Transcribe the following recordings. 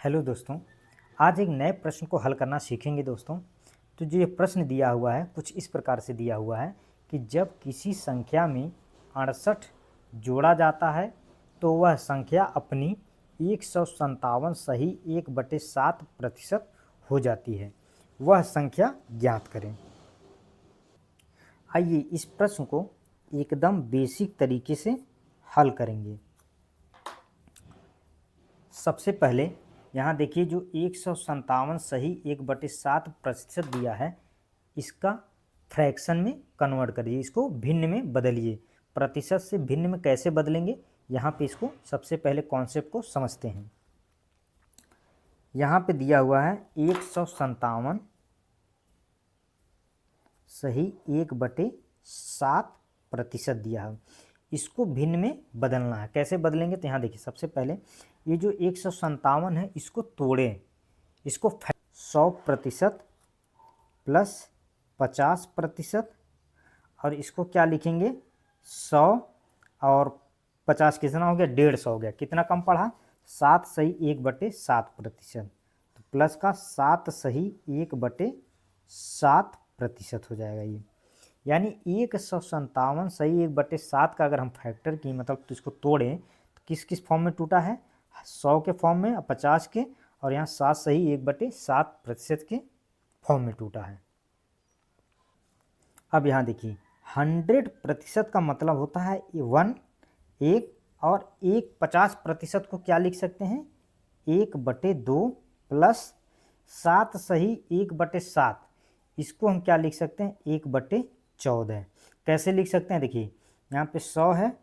Hello दोस्तों, आज एक नए प्रश्न को हल करना सीखेंगे दोस्तों। तो जो ये प्रश्न दिया हुआ है कुछ इस प्रकार से दिया हुआ है कि जब किसी संख्या में 68 जोड़ा जाता है तो वह संख्या अपनी 157 सही 1/7% हो जाती है। वह संख्या ज्ञात करें। आइए इस प्रश्न को एकदम बेसिक तरीके से हल करेंगे। सबसे पहले यहाँ देखिए जो 157 सही 1/7% दिया है, इसका फ्रैक्शन में कन्वर्ट करिए, इसको भिन्न में बदलिए। प्रतिशत से भिन्न में कैसे बदलेंगे, यहाँ पे इसको सबसे पहले कॉन्सेप्ट को समझते हैं। यहाँ पे दिया हुआ है 157 सही 1/7% दिया है, इसको भिन्न में बदलना है। कैसे बदलेंगे तो यहाँ देखिए सबसे पहले ये जो 157 है इसको तोड़ें, इसको 100% प्लस 50% और इसको क्या लिखेंगे 100 और 50 कितना हो गया 150 हो गया। कितना कम पढ़ा 7 सही 1/7%, तो प्लस का 7 सही 1/7% हो जाएगा ये। यानी 157 सही 1/7 का अगर हम फैक्टर की मतलब तो इसको तोड़ें तो किस किस फॉर्म में टूटा है, 100 के फॉर्म में, 50 के, और यहाँ 7 सही 1/7% के फॉर्म में टूटा है। अब यहाँ देखिए 100% का मतलब होता है 1 1 और 50% को क्या लिख सकते हैं 1/2 प्लस 7 सही 1/7, इसको हम क्या लिख सकते हैं 1/14। कैसे लिख सकते हैं देखिए यहाँ पे 100 है,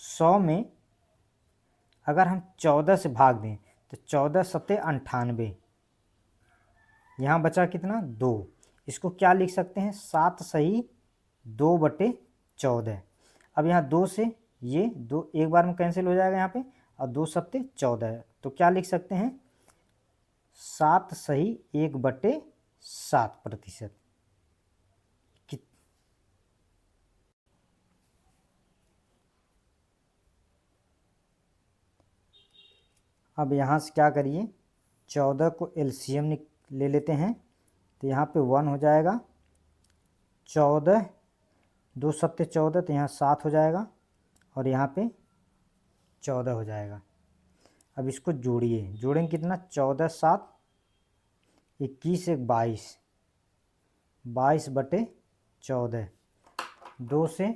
100 में अगर हम 14 से भाग दें तो 14 सत्ते 98, यहाँ बचा कितना 2, इसको क्या लिख सकते हैं 7 सही 2/14। अब यहाँ 2 से ये 2 एक बार में कैंसिल हो जाएगा यहाँ पे, और 2 सत्ते 14, तो क्या लिख सकते हैं 7 सही 1/7%। अब यहाँ से क्या करिए 14 को एलसीएम ले लेते हैं, तो यहाँ पे 1 हो जाएगा, 14 2 सत्ते 14, तो यहाँ 7 हो जाएगा और यहाँ पे 14 हो जाएगा। अब इसको जोड़िए, जोड़ेंगे कितना 14 7 21 1 22, 22/14, 2 से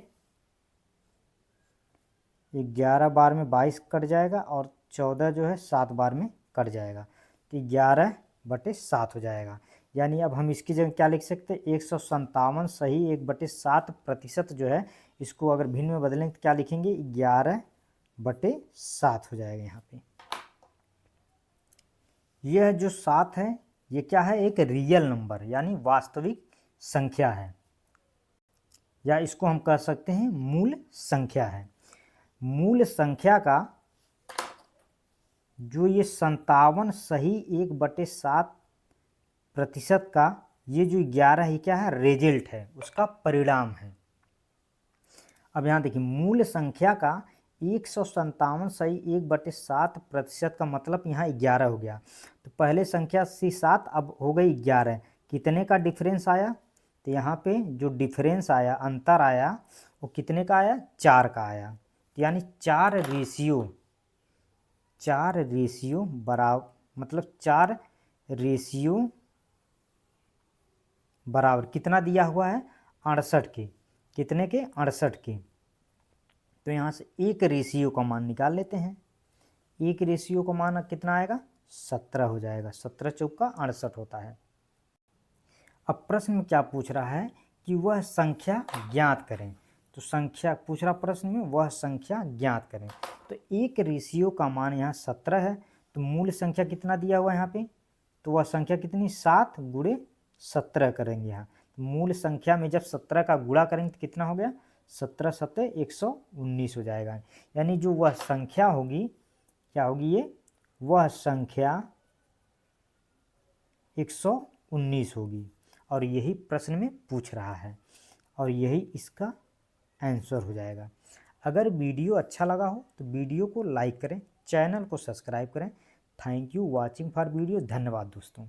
11 बार में 22 कट जाएगा और 14 जो है 7 बार में कट जाएगा, तो 11/7 हो जाएगा। यानी अब हम इसकी जगह क्या लिख सकते हैं 157 सही 1/7% जो है, इसको अगर भिन्न में बदलेंगे तो क्या लिखेंगे 11/7 हो जाएगा। यहाँ पे यह जो 7 है ये क्या है एक रियल नंबर यानी वास्तविक संख्या है, या इसको हम कह सकते हैं मूल संख्या है। मूल संख्या का जो ये 57 सही 1/7% का ये जो 11 है क्या है रिजल्ट है, उसका परिणाम है। अब यहाँ देखिए मूल संख्या का 157 सही 1/7% का मतलब यहाँ 11 हो गया। तो पहले संख्या सी 7 अब हो गई 11, कितने का डिफरेंस आया, तो यहाँ पे जो डिफरेंस आया अंतर आया वो कितने का आया 4 का आया। यानी 4 रेशियो बराबर, मतलब 4 रेशियो बराबर कितना दिया हुआ है 68 के, कितने के 68 के। तो यहाँ से एक रेशियो का मान निकाल लेते हैं, एक रेशियो का मान कितना आएगा 17 हो जाएगा, 17 चौका 68 होता है। अब प्रश्न में क्या पूछ रहा है कि वह संख्या ज्ञात करें, तो संख्या पूछ रहा प्रश्न में वह संख्या ज्ञात करें। तो एक रेशियो का मान यहाँ 17 है, तो मूल संख्या कितना दिया हुआ है यहाँ पे, तो वह संख्या कितनी 7 गुणे 17 करेंगे यहाँ। तो मूल संख्या में जब 17 का गुणा करेंगे तो कितना हो गया 17 सत्ते 119 हो जाएगा। यानी जो वह संख्या होगी क्या होगी ये, वह संख्या 119 होगी, और यही प्रश्न में पूछ रहा है और यही इसका आंसर हो जाएगा। अगर वीडियो अच्छा लगा हो तो वीडियो को लाइक करें, चैनल को सब्सक्राइब करें thank you watching for video. धन्यवाद दोस्तों।